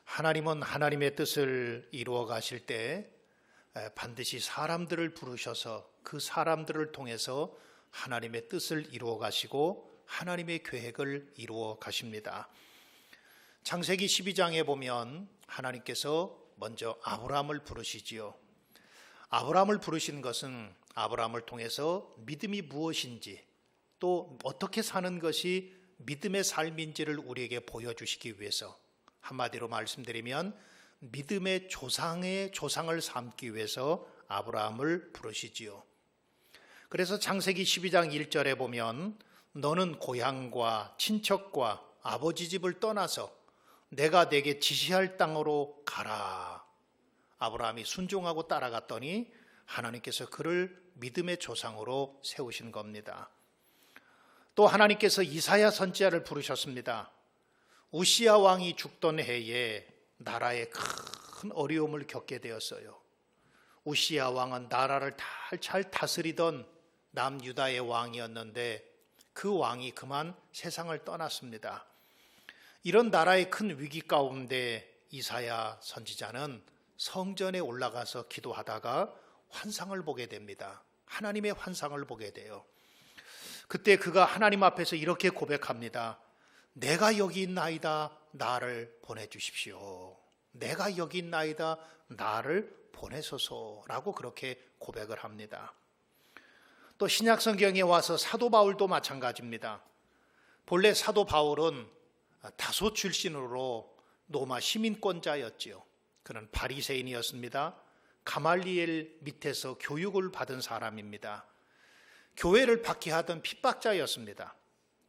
하나님은 하나님의 뜻을 이루어 가실 때 반드시 사람들을 부르셔서 그 사람들을 통해서 하나님의 뜻을 이루어 가시고 하나님의 계획을 이루어 가십니다. 창세기 12장에 보면 하나님께서 먼저 아브라함을 부르시지요. 아브라함을 부르신 것은 아브라함을 통해서 믿음이 무엇인지 또 어떻게 사는 것이 믿음의 삶인지를 우리에게 보여주시기 위해서, 한마디로 말씀드리면 믿음의 조상을 삼기 위해서 아브라함을 부르시지요. 그래서 창세기 12장 1절에 보면 너는 고향과 친척과 아버지 집을 떠나서 내가 네게 지시할 땅으로 가라. 아브라함이 순종하고 따라갔더니 하나님께서 그를 믿음의 조상으로 세우신 겁니다. 또 하나님께서 이사야 선지자를 부르셨습니다. 우시야 왕이 죽던 해에 나라에 큰 어려움을 겪게 되었어요. 우시야 왕은 나라를 잘 다스리던 남유다의 왕이었는데 그 왕이 그만 세상을 떠났습니다. 이런 나라의 큰 위기 가운데 이사야 선지자는 성전에 올라가서 기도하다가 환상을 보게 됩니다. 하나님의 환상을 보게 돼요. 그때 그가 하나님 앞에서 이렇게 고백합니다. 내가 여기 있나이다, 나를 보내주십시오. 내가 여기 있나이다, 나를 보내소서라고 그렇게 고백을 합니다. 또 신약 성경에 와서 사도 바울도 마찬가지입니다. 본래 사도 바울은 다소 출신으로 로마 시민권자였지요. 그는 바리새인이었습니다. 가말리엘 밑에서 교육을 받은 사람입니다. 교회를 박해하던 핍박자였습니다.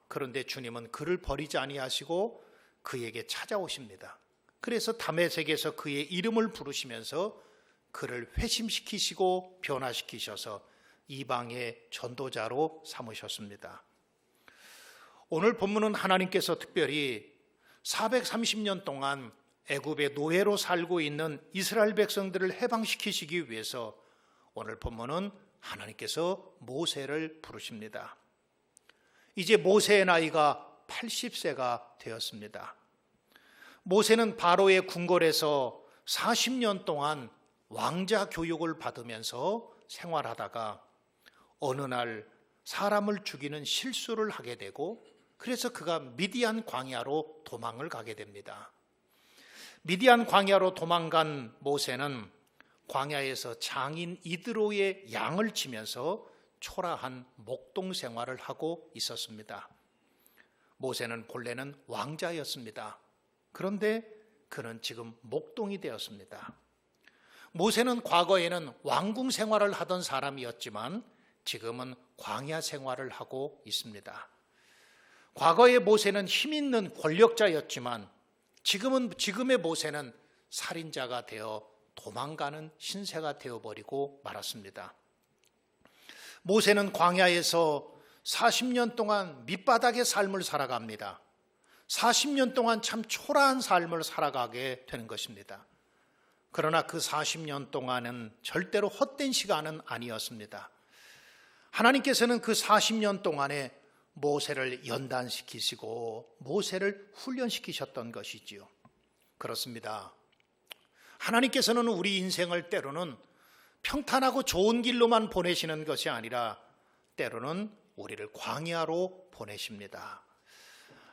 그런데 주님은 그를 버리지 아니하시고 그에게 찾아오십니다. 그래서 다메섹에서 그의 이름을 부르시면서 그를 회심시키시고 변화시키셔서 이방의 전도자로 삼으셨습니다. 오늘 본문은 하나님께서 특별히 430년 동안 애굽의 노예로 살고 있는 이스라엘 백성들을 해방시키시기 위해서 오늘 본문은 하나님께서 모세를 부르십니다. 이제 모세의 나이가 80세가 되었습니다. 모세는 바로의 궁궐에서 40년 동안 왕자 교육을 받으면서 생활하다가 어느 날 사람을 죽이는 실수를 하게 되고 그래서 그가 미디안 광야로 도망을 가게 됩니다. 미디안 광야로 도망간 모세는 광야에서 장인 이드로의 양을 치면서 초라한 목동 생활을 하고 있었습니다. 모세는 본래는 왕자였습니다. 그런데 그는 지금 목동이 되었습니다. 모세는 과거에는 왕궁 생활을 하던 사람이었지만 지금은 광야 생활을 하고 있습니다. 과거의 모세는 힘 있는 권력자였지만 지금의 모세는 살인자가 되어 도망가는 신세가 되어버리고 말았습니다. 모세는 광야에서 40년 동안 밑바닥의 삶을 살아갑니다. 40년 동안 참 초라한 삶을 살아가게 되는 것입니다. 그러나 그 40년 동안은 절대로 헛된 시간은 아니었습니다. 하나님께서는 그 40년 동안에 모세를 연단시키시고 모세를 훈련시키셨던 것이지요. 그렇습니다. 하나님께서는 우리 인생을 때로는 평탄하고 좋은 길로만 보내시는 것이 아니라 때로는 우리를 광야로 보내십니다.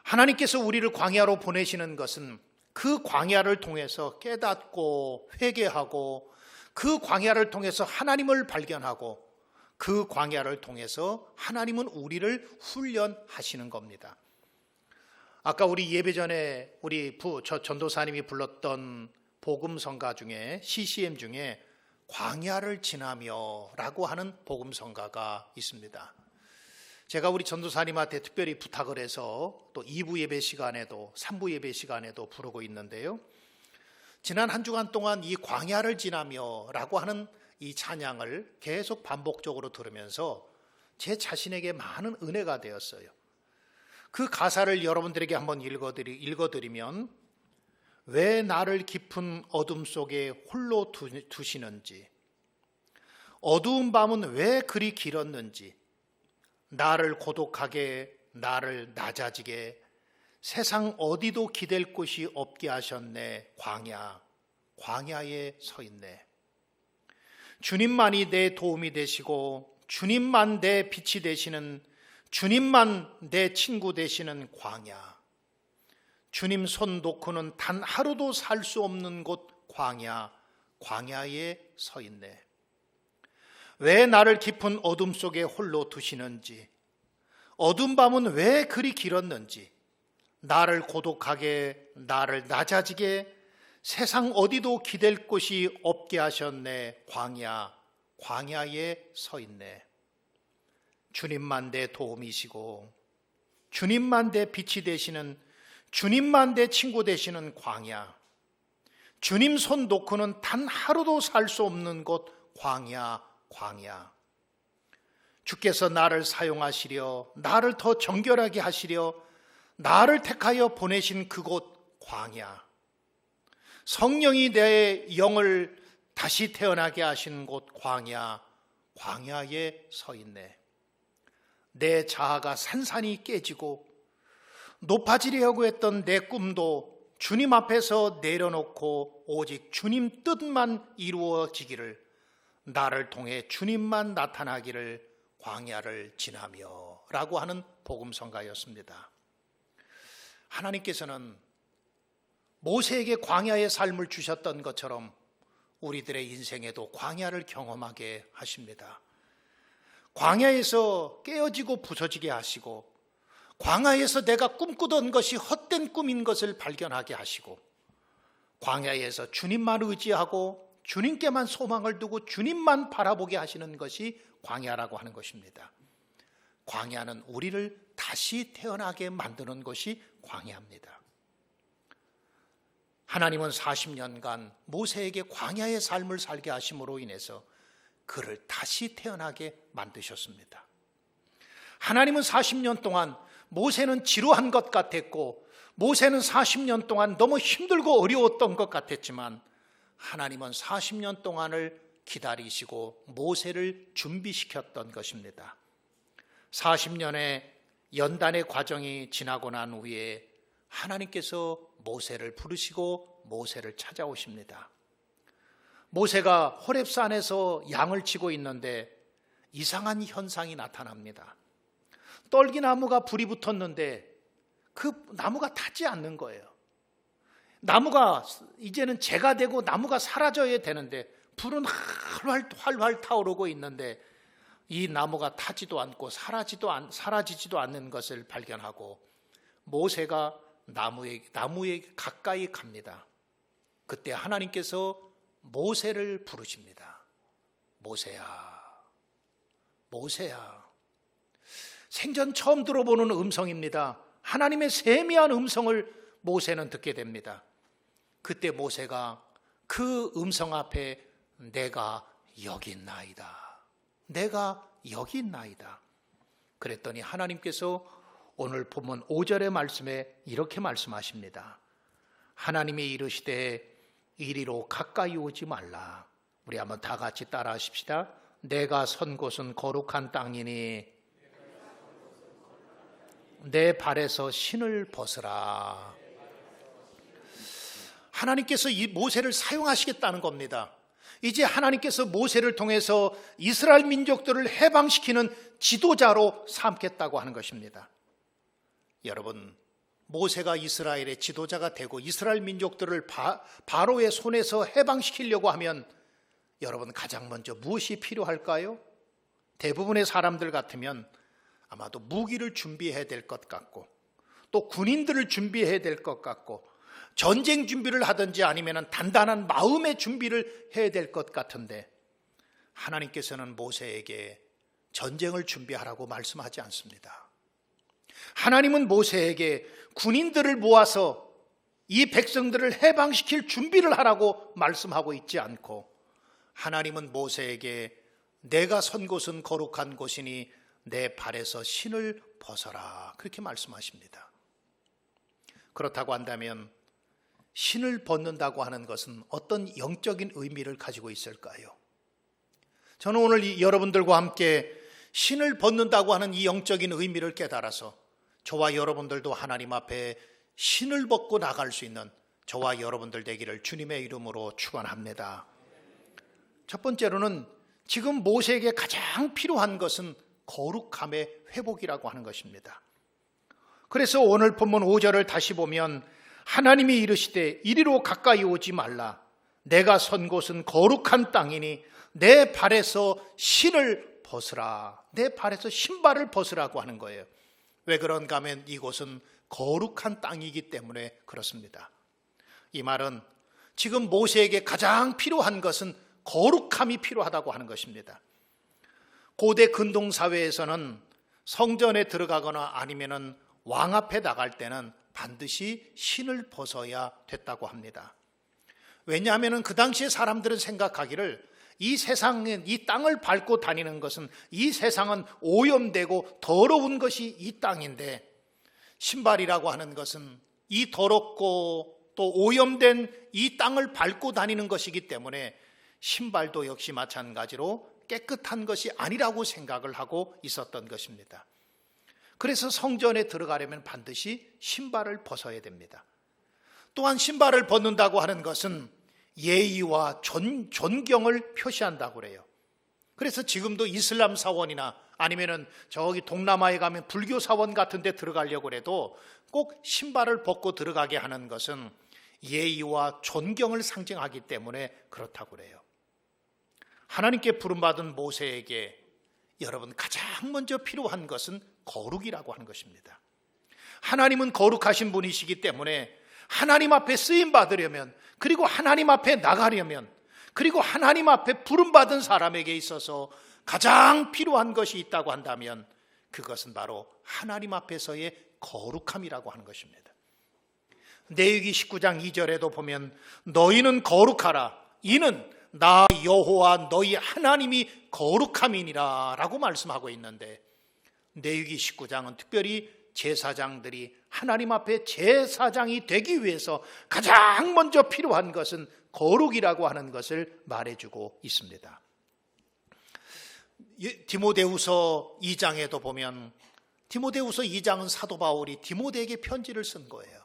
하나님께서 우리를 광야로 보내시는 것은 그 광야를 통해서 깨닫고 회개하고 그 광야를 통해서 하나님을 발견하고 그 광야를 통해서 하나님은 우리를 훈련하시는 겁니다. 아까 우리 예배 전에 우리 전도사님이 불렀던 복음성가 중에 CCM 중에 광야를 지나며 라고 하는 복음성가가 있습니다. 제가 우리 전도사님한테 특별히 부탁을 해서 또 2부 예배 시간에도 3부 예배 시간에도 부르고 있는데요. 지난 한 주간 동안 이 광야를 지나며 라고 하는 이 찬양을 계속 반복적으로 들으면서 제 자신에게 많은 은혜가 되었어요. 그 가사를 여러분들에게 한번 읽어드리면 왜 나를 깊은 어둠 속에 홀로 두시는지, 어두운 밤은 왜 그리 길었는지, 나를 고독하게, 나를 낮아지게, 세상 어디도 기댈 곳이 없게 하셨네. 광야에 서 있네. 주님만이 내 도움이 되시고 주님만 내 빛이 되시는, 주님만 내 친구 되시는 광야. 주님 손 놓고는 단 하루도 살 수 없는 곳 광야에 서 있네. 왜 나를 깊은 어둠 속에 홀로 두시는지, 어둠 밤은 왜 그리 길었는지, 나를 고독하게, 나를 낮아지게, 세상 어디도 기댈 곳이 없게 하셨네. 광야에 서 있네. 주님만 내 도움이시고 주님만 내 빛이 되시는, 주님만 내 친구 되시는 광야. 주님 손 놓고는 단 하루도 살 수 없는 곳 광야. 주께서 나를 사용하시려, 나를 더 정결하게 하시려 나를 택하여 보내신 그곳 광야. 성령이 내 영을 다시 태어나게 하신 곳 광야에 서 있네. 내 자아가 산산이 깨지고 높아지려고 했던 내 꿈도 주님 앞에서 내려놓고 오직 주님 뜻만 이루어지기를, 나를 통해 주님만 나타나기를 광야를 지나며 라고 하는 복음성가였습니다. 하나님께서는 모세에게 광야의 삶을 주셨던 것처럼 우리들의 인생에도 광야를 경험하게 하십니다. 광야에서 깨어지고 부서지게 하시고, 광야에서 내가 꿈꾸던 것이 헛된 꿈인 것을 발견하게 하시고, 광야에서 주님만 의지하고 주님께만 소망을 두고 주님만 바라보게 하시는 것이 광야라고 하는 것입니다. 광야는 우리를 다시 태어나게 만드는 것이 광야입니다. 하나님은 40년간 모세에게 광야의 삶을 살게 하심으로 인해서 그를 다시 태어나게 만드셨습니다. 하나님은 40년 동안, 모세는 지루한 것 같았고 모세는 40년 동안 너무 힘들고 어려웠던 것 같았지만, 하나님은 40년 동안을 기다리시고 모세를 준비시켰던 것입니다. 40년의 연단의 과정이 지나고 난 후에 하나님께서 모세를 부르시고 모세를 찾아오십니다. 모세가 호렙산에서 양을 치고 있는데 이상한 현상이 나타납니다. 떨기나무가 불이 붙었는데 그 나무가 타지 않는 거예요. 나무가 이제는 재가 되고 나무가 사라져야 되는데 불은 활활 타오르고 있는데 이 나무가 타지도 않고 사라지지도 않는 것을 발견하고 모세가 나무에 가까이 갑니다. 그때 하나님께서 모세를 부르십니다. 모세야. 생전 처음 들어보는 음성입니다. 하나님의 세미한 음성을 모세는 듣게 됩니다. 그때 모세가 그 음성 앞에 내가 여기 있나이다. 그랬더니 하나님께서 오늘 본문 5절의 말씀에 이렇게 말씀하십니다. 하나님이 이르시되 이리로 가까이 오지 말라. 우리 한번 다 같이 따라 하십시다. 내가 선 곳은 거룩한 땅이니 내 발에서 신을 벗으라. 하나님께서 이 모세를 사용하시겠다는 겁니다. 이제 하나님께서 모세를 통해서 이스라엘 민족들을 해방시키는 지도자로 삼겠다고 하는 것입니다. 여러분, 모세가 이스라엘의 지도자가 되고 이스라엘 민족들을 바로의 손에서 해방시키려고 하면 여러분 가장 먼저 무엇이 필요할까요? 대부분의 사람들 같으면 아마도 무기를 준비해야 될 것 같고 또 군인들을 준비해야 될 것 같고 전쟁 준비를 하든지 아니면 단단한 마음의 준비를 해야 될 것 같은데 하나님께서는 모세에게 전쟁을 준비하라고 말씀하지 않습니다. 하나님은 모세에게 군인들을 모아서 이 백성들을 해방시킬 준비를 하라고 말씀하고 있지 않고 하나님은 모세에게 내가 선 곳은 거룩한 곳이니 내 발에서 신을 벗어라 그렇게 말씀하십니다. 그렇다고 한다면 신을 벗는다고 하는 것은 어떤 영적인 의미를 가지고 있을까요? 저는 오늘 여러분들과 함께 신을 벗는다고 하는 이 영적인 의미를 깨달아서 저와 여러분들도 하나님 앞에 신을 벗고 나갈 수 있는 저와 여러분들 되기를 주님의 이름으로 축원합니다. 첫 번째로는 지금 모세에게 가장 필요한 것은 거룩함의 회복이라고 하는 것입니다. 그래서 오늘 본문 5절을 다시 보면 하나님이 이르시되 이리로 가까이 오지 말라. 내가 선 곳은 거룩한 땅이니 내 발에서 신을 벗으라. 내 발에서 신발을 벗으라고 하는 거예요. 왜 그런가 하면 이곳은 거룩한 땅이기 때문에 그렇습니다. 이 말은 지금 모세에게 가장 필요한 것은 거룩함이 필요하다고 하는 것입니다. 고대 근동사회에서는 성전에 들어가거나 아니면은 왕 앞에 나갈 때는 반드시 신을 벗어야 됐다고 합니다. 왜냐하면 그 당시에 사람들은 생각하기를 이 세상에 이 땅을 밟고 다니는 것은 이 세상은 오염되고 더러운 것이 이 땅인데 신발이라고 하는 것은 이 더럽고 또 오염된 이 땅을 밟고 다니는 것이기 때문에 신발도 역시 마찬가지로 깨끗한 것이 아니라고 생각을 하고 있었던 것입니다. 그래서 성전에 들어가려면 반드시 신발을 벗어야 됩니다. 또한 신발을 벗는다고 하는 것은 예의와 존경을 표시한다고 그래요. 그래서 지금도 이슬람 사원이나 아니면은 저기 동남아에 가면 불교 사원 같은 데 들어가려고 해도 꼭 신발을 벗고 들어가게 하는 것은 예의와 존경을 상징하기 때문에 그렇다고 그래요. 하나님께 부름받은 모세에게 여러분 가장 먼저 필요한 것은 거룩이라고 하는 것입니다. 하나님은 거룩하신 분이시기 때문에 하나님 앞에 쓰임 받으려면, 그리고 하나님 앞에 나가려면, 그리고 하나님 앞에 부름받은 사람에게 있어서 가장 필요한 것이 있다고 한다면 그것은 바로 하나님 앞에서의 거룩함이라고 하는 것입니다. 레위기 19장 2절에도 보면 너희는 거룩하라. 이는 나 여호와 너희 하나님이 거룩함이니라 라고 말씀하고 있는데, 레위기 19장은 특별히 제사장들이 하나님 앞에 제사장이 되기 위해서 가장 먼저 필요한 것은 거룩이라고 하는 것을 말해주고 있습니다. 디모데후서 2장에도 보면 디모데후서 2장은 사도 바울이 디모데에게 편지를 쓴 거예요.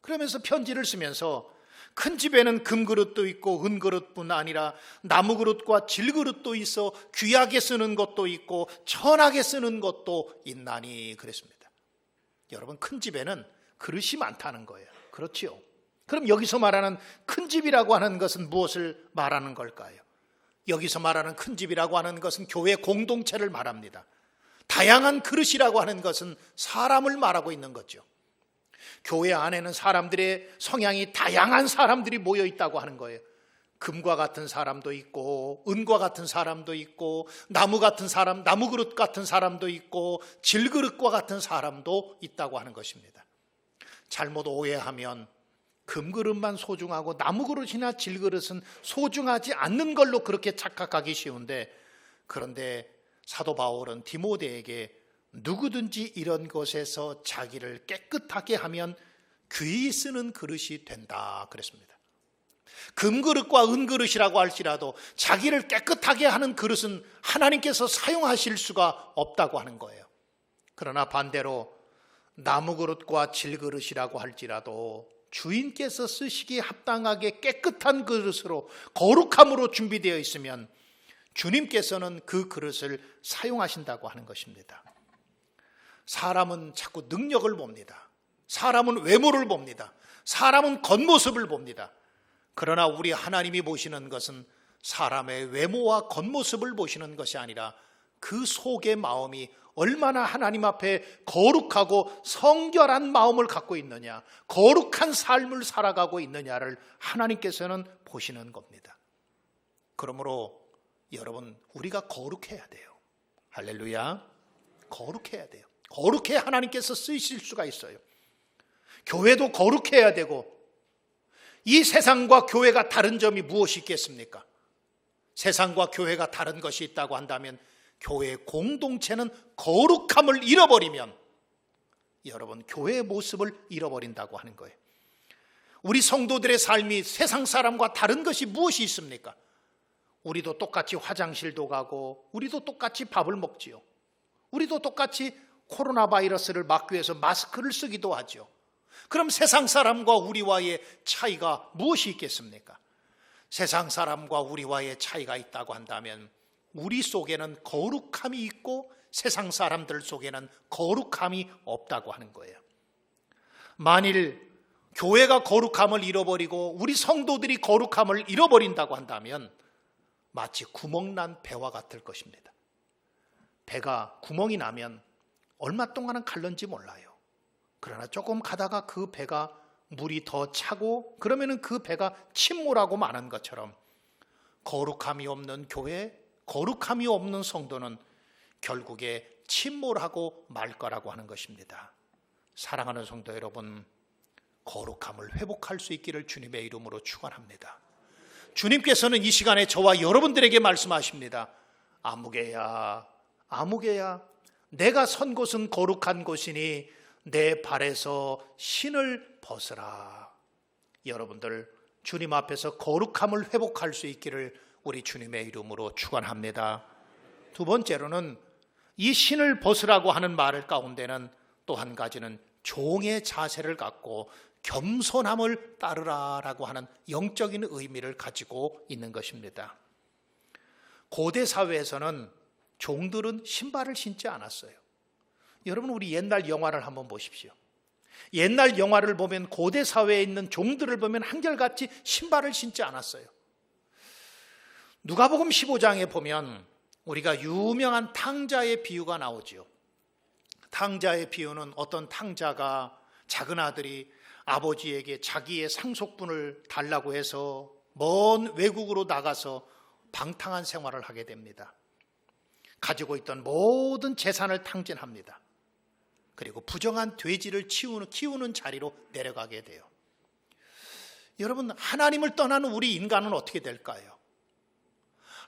그러면서 편지를 쓰면서 큰 집에는 금그릇도 있고 은그릇뿐 아니라 나무그릇과 질그릇도 있어 귀하게 쓰는 것도 있고 천하게 쓰는 것도 있나니 그랬습니다. 여러분, 큰 집에는 그릇이 많다는 거예요. 그렇지요? 그럼 여기서 말하는 큰 집이라고 하는 것은 무엇을 말하는 걸까요? 여기서 말하는 큰 집이라고 하는 것은 교회 공동체를 말합니다. 다양한 그릇이라고 하는 것은 사람을 말하고 있는 거죠. 교회 안에는 사람들의 성향이 다양한 사람들이 모여 있다고 하는 거예요. 금과 같은 사람도 있고 은과 같은 사람도 있고 나무 같은 사람, 나무 그릇 같은 사람도 있고 질그릇과 같은 사람도 있다고 하는 것입니다. 잘못 오해하면 금그릇만 소중하고 나무 그릇이나 질그릇은 소중하지 않는 걸로 그렇게 착각하기 쉬운데, 그런데 사도 바울은 디모데에게 누구든지 이런 것에서 자기를 깨끗하게 하면 귀히 쓰는 그릇이 된다 그랬습니다. 금그릇과 은그릇이라고 할지라도 자기를 깨끗하게 하는 그릇은 하나님께서 사용하실 수가 없다고 하는 거예요. 그러나 반대로 나무그릇과 질그릇이라고 할지라도 주인께서 쓰시기에 합당하게 깨끗한 그릇으로 거룩함으로 준비되어 있으면 주님께서는 그 그릇을 사용하신다고 하는 것입니다. 사람은 자꾸 능력을 봅니다. 사람은 외모를 봅니다. 사람은 겉모습을 봅니다. 그러나 우리 하나님이 보시는 것은 사람의 외모와 겉모습을 보시는 것이 아니라 그 속의 마음이 얼마나 하나님 앞에 거룩하고 성결한 마음을 갖고 있느냐, 거룩한 삶을 살아가고 있느냐를 하나님께서는 보시는 겁니다. 그러므로 여러분, 우리가 거룩해야 돼요. 할렐루야. 거룩해야 돼요. 거룩해야 하나님께서 쓰이실 수가 있어요. 교회도 거룩해야 되고, 이 세상과 교회가 다른 점이 무엇이 있겠습니까? 세상과 교회가 다른 것이 있다고 한다면 교회 공동체는 거룩함을 잃어버리면 여러분, 교회의 모습을 잃어버린다고 하는 거예요. 우리 성도들의 삶이 세상 사람과 다른 것이 무엇이 있습니까? 우리도 똑같이 화장실도 가고 우리도 똑같이 밥을 먹지요. 우리도 똑같이 코로나 바이러스를 막기 위해서 마스크를 쓰기도 하죠. 그럼 세상 사람과 우리와의 차이가 무엇이 있겠습니까? 세상 사람과 우리와의 차이가 있다고 한다면 우리 속에는 거룩함이 있고 세상 사람들 속에는 거룩함이 없다고 하는 거예요. 만일 교회가 거룩함을 잃어버리고 우리 성도들이 거룩함을 잃어버린다고 한다면 마치 구멍난 배와 같을 것입니다. 배가 구멍이 나면 얼마 동안은 갈는지 몰라요. 그러나 조금 가다가 그 배가 물이 더 차고 그러면은 그 배가 침몰하고 마는 것처럼 거룩함이 없는 교회, 거룩함이 없는 성도는 결국에 침몰하고 말 거라고 하는 것입니다. 사랑하는 성도 여러분, 거룩함을 회복할 수 있기를 주님의 이름으로 축원합니다. 주님께서는 이 시간에 저와 여러분들에게 말씀하십니다. 아무개야, 아무개야, 내가 선 곳은 거룩한 곳이니 내 발에서 신을 벗으라. 여러분들 주님 앞에서 거룩함을 회복할 수 있기를 우리 주님의 이름으로 축원합니다. 두 번째로는 이 신을 벗으라고 하는 말 가운데는 또 한 가지는 종의 자세를 갖고 겸손함을 따르라라고 하는 영적인 의미를 가지고 있는 것입니다. 고대 사회에서는 종들은 신발을 신지 않았어요. 여러분 우리 옛날 영화를 한번 보십시오. 옛날 영화를 보면 고대 사회에 있는 종들을 보면 한결같이 신발을 신지 않았어요. 누가복음 15장에 보면 우리가 유명한 탕자의 비유가 나오지요. 탕자의 비유는 어떤 탕자가 작은 아들이 아버지에게 자기의 상속분을 달라고 해서 먼 외국으로 나가서 방탕한 생활을 하게 됩니다. 가지고 있던 모든 재산을 탕진합니다. 그리고 부정한 돼지를 키우는 자리로 내려가게 돼요. 여러분, 하나님을 떠나는 우리 인간은 어떻게 될까요?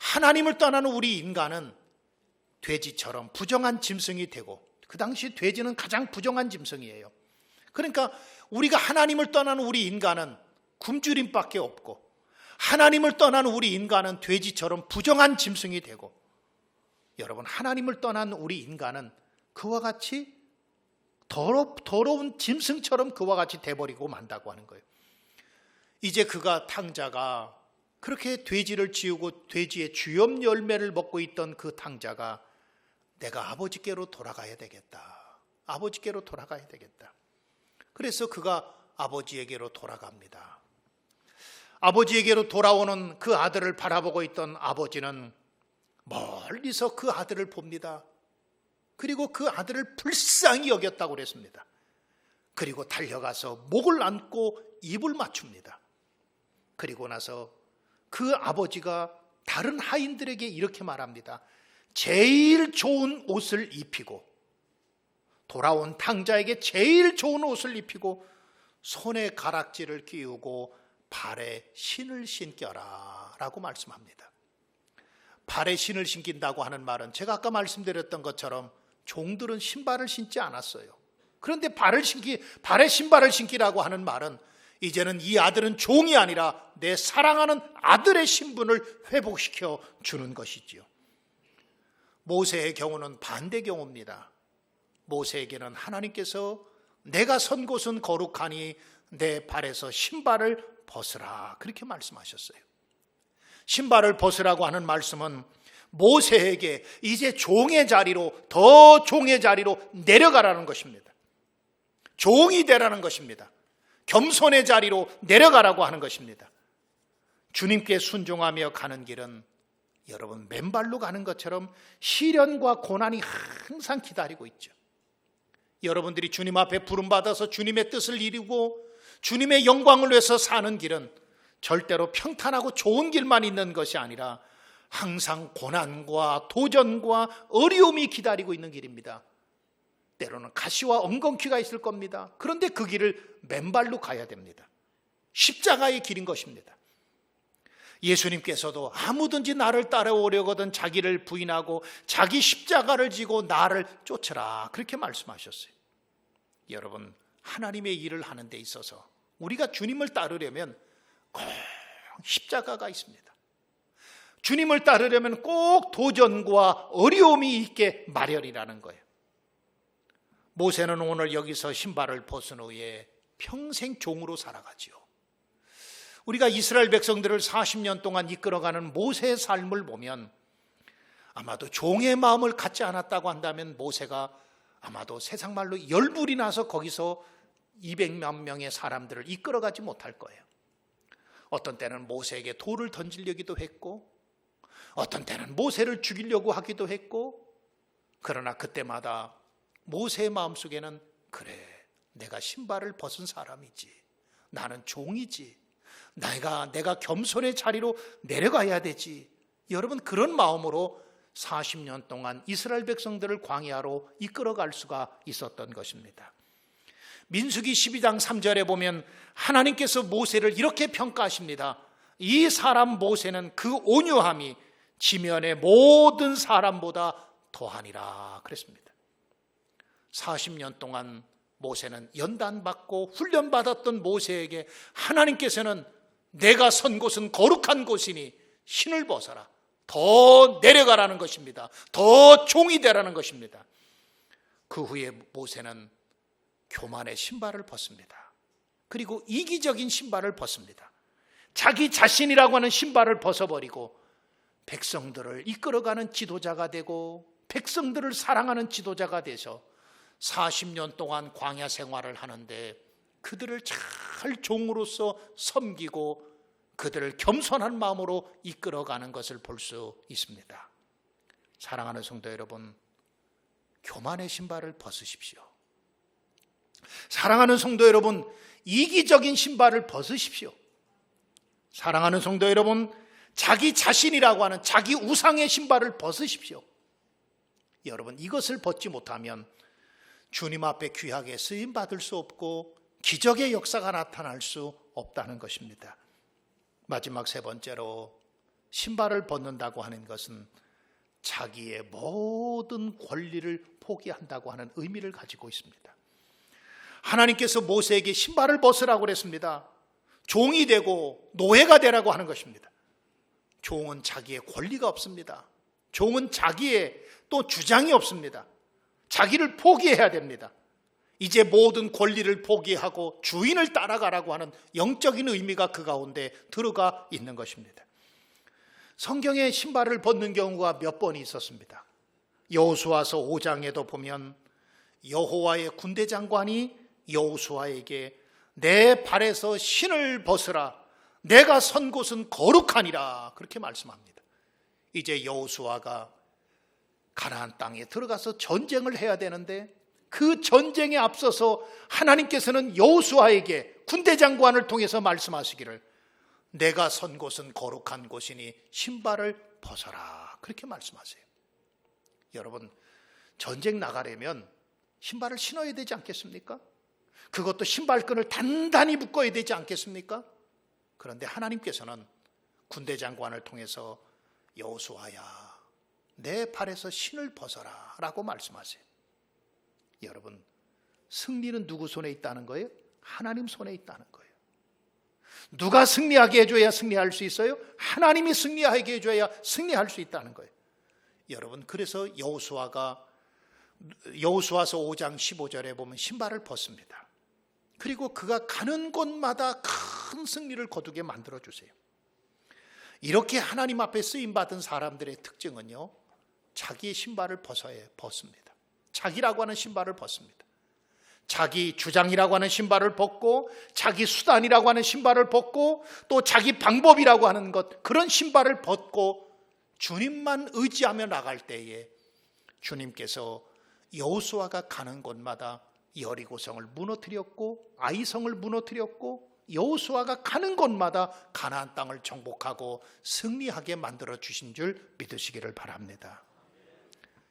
하나님을 떠나는 우리 인간은 돼지처럼 부정한 짐승이 되고, 그 당시 돼지는 가장 부정한 짐승이에요. 그러니까 우리가 하나님을 떠나는 우리 인간은 굶주림밖에 없고, 하나님을 떠나는 우리 인간은 돼지처럼 부정한 짐승이 되고, 여러분 하나님을 떠난 우리 인간은 그와 같이 더러운 짐승처럼 그와 같이 돼버리고 만다고 하는 거예요. 이제 그가 탕자가 그렇게 돼지를 지우고 돼지의 주염 열매를 먹고 있던 그 탕자가 내가 아버지께로 돌아가야 되겠다. 아버지께로 돌아가야 되겠다. 그래서 그가 아버지에게로 돌아갑니다. 아버지에게로 돌아오는 그 아들을 바라보고 있던 아버지는 멀리서 그 아들을 봅니다. 그리고 그 아들을 불쌍히 여겼다고 그랬습니다. 그리고 달려가서 목을 안고 입을 맞춥니다. 그리고 나서 그 아버지가 다른 하인들에게 이렇게 말합니다. 제일 좋은 옷을 입히고, 돌아온 탕자에게 제일 좋은 옷을 입히고 손에 가락지를 끼우고 발에 신을 신겨라 라고 말씀합니다. 발에 신을 신긴다고 하는 말은 제가 아까 말씀드렸던 것처럼 종들은 신발을 신지 않았어요. 그런데 발에 신발을 신기라고 하는 말은 이제는 이 아들은 종이 아니라 내 사랑하는 아들의 신분을 회복시켜 주는 것이지요. 모세의 경우는 반대 경우입니다. 모세에게는 하나님께서 내가 선 곳은 거룩하니 내 발에서 신발을 벗으라 그렇게 말씀하셨어요. 신발을 벗으라고 하는 말씀은 모세에게 이제 종의 자리로, 더 종의 자리로 내려가라는 것입니다. 종이 되라는 것입니다. 겸손의 자리로 내려가라고 하는 것입니다. 주님께 순종하며 가는 길은 여러분 맨발로 가는 것처럼 시련과 고난이 항상 기다리고 있죠. 여러분들이 주님 앞에 부름받아서 주님의 뜻을 이루고 주님의 영광을 위해서 사는 길은 절대로 평탄하고 좋은 길만 있는 것이 아니라 항상 고난과 도전과 어려움이 기다리고 있는 길입니다. 때로는 가시와 엉겅퀴가 있을 겁니다. 그런데 그 길을 맨발로 가야 됩니다. 십자가의 길인 것입니다. 예수님께서도 아무든지 나를 따라오려거든 자기를 부인하고 자기 십자가를 지고 나를 쫓으라 그렇게 말씀하셨어요. 여러분, 하나님의 일을 하는 데 있어서 우리가 주님을 따르려면 꼭 십자가가 있습니다. 주님을 따르려면 꼭 도전과 어려움이 있게 마련이라는 거예요. 모세는 오늘 여기서 신발을 벗은 후에 평생 종으로 살아가지요. 우리가 이스라엘 백성들을 40년 동안 이끌어가는 모세의 삶을 보면 아마도 종의 마음을 갖지 않았다고 한다면 모세가 아마도 세상 말로 열불이 나서 거기서 200만 명의 사람들을 이끌어가지 못할 거예요. 어떤 때는 모세에게 돌을 던지려기도 했고, 어떤 때는 모세를 죽이려고 하기도 했고, 그러나 그때마다 모세의 마음속에는 그래, 내가 신발을 벗은 사람이지, 나는 종이지, 내가 겸손의 자리로 내려가야 되지. 여러분, 그런 마음으로 40년 동안 이스라엘 백성들을 광야로 이끌어갈 수가 있었던 것입니다. 민수기 12장 3절에 보면 하나님께서 모세를 이렇게 평가하십니다. 이 사람 모세는 그 온유함이 지면의 모든 사람보다 더하니라 그랬습니다. 40년 동안 모세는 연단받고 훈련받았던 모세에게 하나님께서는 내가 선 곳은 거룩한 곳이니 신을 벗어라, 더 내려가라는 것입니다. 더 종이 되라는 것입니다. 그 후에 모세는 교만의 신발을 벗습니다. 그리고 이기적인 신발을 벗습니다. 자기 자신이라고 하는 신발을 벗어버리고 백성들을 이끌어가는 지도자가 되고 백성들을 사랑하는 지도자가 돼서 40년 동안 광야 생활을 하는데 그들을 잘 종으로서 섬기고 그들을 겸손한 마음으로 이끌어가는 것을 볼 수 있습니다. 사랑하는 성도 여러분, 교만의 신발을 벗으십시오. 사랑하는 성도 여러분, 이기적인 신발을 벗으십시오. 사랑하는 성도 여러분, 자기 자신이라고 하는 자기 우상의 신발을 벗으십시오. 여러분, 이것을 벗지 못하면 주님 앞에 귀하게 쓰임받을 수 없고 기적의 역사가 나타날 수 없다는 것입니다. 마지막 세 번째로, 신발을 벗는다고 하는 것은 자기의 모든 권리를 포기한다고 하는 의미를 가지고 있습니다. 하나님께서 모세에게 신발을 벗으라고 그랬습니다. 종이 되고 노예가 되라고 하는 것입니다. 종은 자기의 권리가 없습니다. 종은 자기의 또 주장이 없습니다. 자기를 포기해야 됩니다. 이제 모든 권리를 포기하고 주인을 따라가라고 하는 영적인 의미가 그 가운데 들어가 있는 것입니다. 성경에 신발을 벗는 경우가 몇 번 있었습니다. 여호수아서 5장에도 보면 여호와의 군대 장관이 여호수아에게 내 발에서 신을 벗으라, 내가 선 곳은 거룩하니라, 그렇게 말씀합니다. 이제 여호수아가 가나안 땅에 들어가서 전쟁을 해야 되는데 그 전쟁에 앞서서 하나님께서는 여호수아에게 군대 장관을 통해서 말씀하시기를 내가 선 곳은 거룩한 곳이니 신발을 벗어라, 그렇게 말씀하세요. 여러분, 전쟁 나가려면 신발을 신어야 되지 않겠습니까? 그것도 신발끈을 단단히 묶어야 되지 않겠습니까? 그런데 하나님께서는 군대 장관을 통해서 여호수아야, 내 발에서 신을 벗어라 라고 말씀하세요. 여러분, 승리는 누구 손에 있다는 거예요? 하나님 손에 있다는 거예요. 누가 승리하게 해줘야 승리할 수 있어요? 하나님이 승리하게 해줘야 승리할 수 있다는 거예요. 여러분, 그래서 여호수아서 5장 15절에 보면 신발을 벗습니다. 그리고 그가 가는 곳마다 큰 승리를 거두게 만들어주세요. 이렇게 하나님 앞에 쓰임받은 사람들의 특징은요, 자기의 신발을 벗습니다. 자기라고 하는 신발을 벗습니다. 자기 주장이라고 하는 신발을 벗고 자기 수단이라고 하는 신발을 벗고 또 자기 방법이라고 하는 것, 그런 신발을 벗고 주님만 의지하며 나갈 때에 주님께서 여호수아가 가는 곳마다 여리고성을 무너뜨렸고 아이성을 무너뜨렸고 여호수아가 가는 곳마다 가나안 땅을 정복하고 승리하게 만들어 주신 줄 믿으시기를 바랍니다.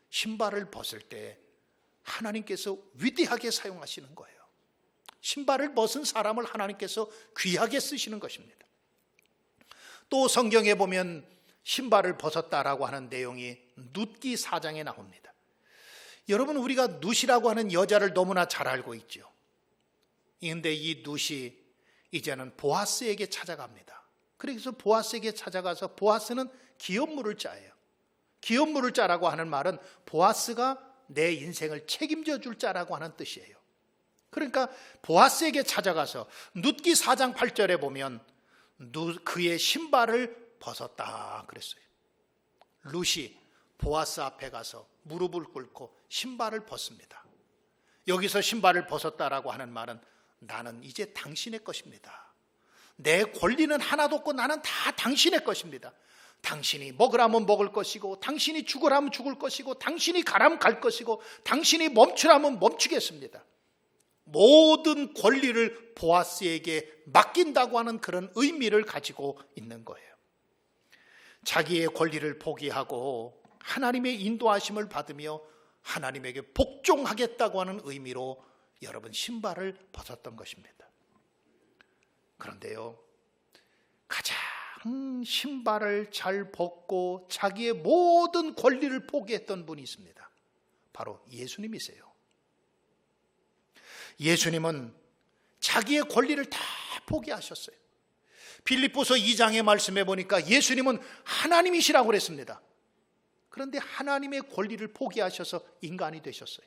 신발을 벗을 때 하나님께서 위대하게 사용하시는 거예요. 신발을 벗은 사람을 하나님께서 귀하게 쓰시는 것입니다. 또 성경에 보면 신발을 벗었다라고 하는 내용이 룻기 4장에 나옵니다. 여러분, 우리가 룻이라고 하는 여자를 너무나 잘 알고 있죠. 그런데 이 룻이 이제는 보아스에게 찾아갑니다. 그래서 보아스에게 찾아가서, 보아스는 기업물을 자예요. 기업물을 자라고 하는 말은 보아스가 내 인생을 책임져 줄 자라고 하는 뜻이에요. 그러니까 보아스에게 찾아가서 룻기 4장 8절에 보면 그의 신발을 벗었다 그랬어요. 룻이 보아스 앞에 가서 무릎을 꿇고 신발을 벗습니다. 여기서 신발을 벗었다라고 하는 말은 나는 이제 당신의 것입니다. 내 권리는 하나도 없고 나는 다 당신의 것입니다. 당신이 먹으라면 먹을 것이고, 당신이 죽으라면 죽을 것이고, 당신이 가라면 갈 것이고, 당신이 멈추라면 멈추겠습니다. 모든 권리를 보아스에게 맡긴다고 하는 그런 의미를 가지고 있는 거예요. 자기의 권리를 포기하고 하나님의 인도하심을 받으며 하나님에게 복종하겠다고 하는 의미로 여러분 신발을 벗었던 것입니다. 그런데요, 가장 신발을 잘 벗고 자기의 모든 권리를 포기했던 분이 있습니다. 바로 예수님이세요. 예수님은 자기의 권리를 다 포기하셨어요. 빌립보서 2장의 말씀에 보니까 예수님은 하나님이시라고 그랬습니다. 그런데 하나님의 권리를 포기하셔서 인간이 되셨어요.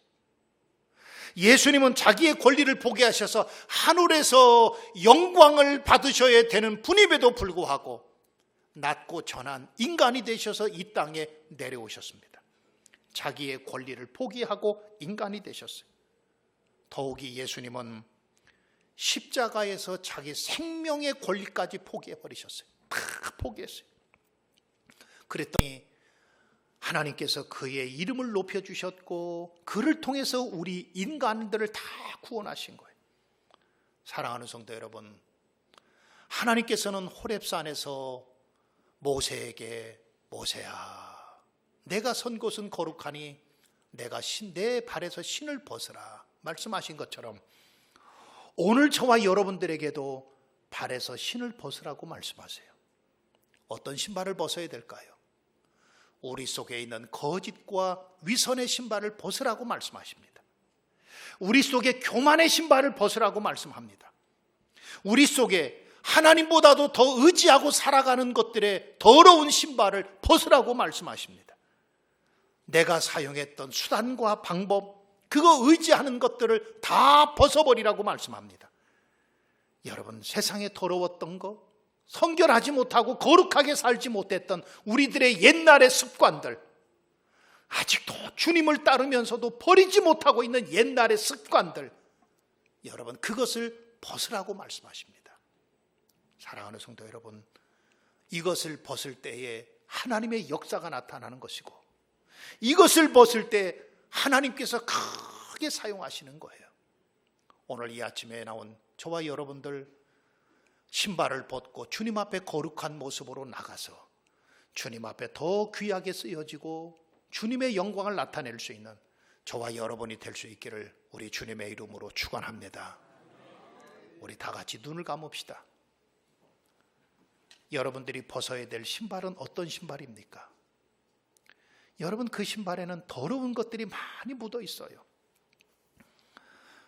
예수님은 자기의 권리를 포기하셔서 하늘에서 영광을 받으셔야 되는 분임에도 불구하고 낮고 전한 인간이 되셔서 이 땅에 내려오셨습니다. 자기의 권리를 포기하고 인간이 되셨어요. 더욱이 예수님은 십자가에서 자기 생명의 권리까지 포기해버리셨어요. 다 포기했어요. 그랬더니 하나님께서 그의 이름을 높여주셨고 그를 통해서 우리 인간들을 다 구원하신 거예요. 사랑하는 성도 여러분, 하나님께서는 호렙산에서 모세에게 모세야, 내가 선 곳은 거룩하니 내가 내 발에서 신을 벗으라 말씀하신 것처럼 오늘 저와 여러분들에게도 발에서 신을 벗으라고 말씀하세요. 어떤 신발을 벗어야 될까요? 우리 속에 있는 거짓과 위선의 신발을 벗으라고 말씀하십니다. 우리 속에 교만의 신발을 벗으라고 말씀합니다. 우리 속에 하나님보다도 더 의지하고 살아가는 것들의 더러운 신발을 벗으라고 말씀하십니다. 내가 사용했던 수단과 방법, 그거 의지하는 것들을 다 벗어버리라고 말씀합니다. 여러분, 세상에 더러웠던 거, 성결하지 못하고 거룩하게 살지 못했던 우리들의 옛날의 습관들, 아직도 주님을 따르면서도 버리지 못하고 있는 옛날의 습관들, 여러분 그것을 벗으라고 말씀하십니다. 사랑하는 성도 여러분, 이것을 벗을 때에 하나님의 역사가 나타나는 것이고 이것을 벗을 때 하나님께서 크게 사용하시는 거예요. 오늘 이 아침에 나온 저와 여러분들 신발을 벗고 주님 앞에 거룩한 모습으로 나가서 주님 앞에 더 귀하게 쓰여지고 주님의 영광을 나타낼 수 있는 저와 여러분이 될 수 있기를 우리 주님의 이름으로 축원합니다. 우리 다 같이 눈을 감읍시다. 여러분들이 벗어야 될 신발은 어떤 신발입니까? 여러분, 그 신발에는 더러운 것들이 많이 묻어 있어요.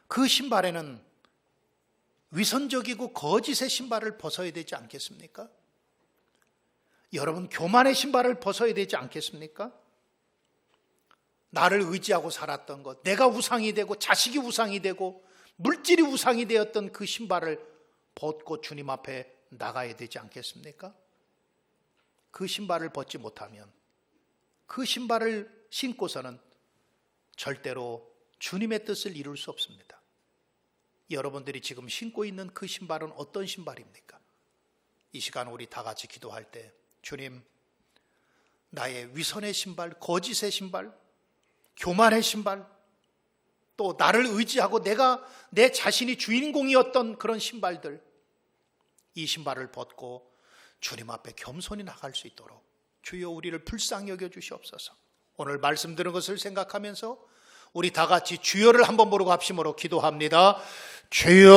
그 신발에는 위선적이고 거짓의 신발을 벗어야 되지 않겠습니까? 여러분, 교만의 신발을 벗어야 되지 않겠습니까? 나를 의지하고 살았던 것, 내가 우상이 되고 자식이 우상이 되고 물질이 우상이 되었던 그 신발을 벗고 주님 앞에 나가야 되지 않겠습니까? 그 신발을 벗지 못하면, 그 신발을 신고서는 절대로 주님의 뜻을 이룰 수 없습니다. 여러분들이 지금 신고 있는 그 신발은 어떤 신발입니까? 이 시간 우리 다 같이 기도할 때, 주님, 나의 위선의 신발, 거짓의 신발, 교만의 신발, 또 나를 의지하고 내가 내 자신이 주인공이었던 그런 신발들, 이 신발을 벗고 주님 앞에 겸손히 나갈 수 있도록 주여 우리를 불쌍히 여겨 주시옵소서. 오늘 말씀 들은 것을 생각하면서 우리 다 같이 주여를 한번 부르고 합심으로 기도합니다. 주여.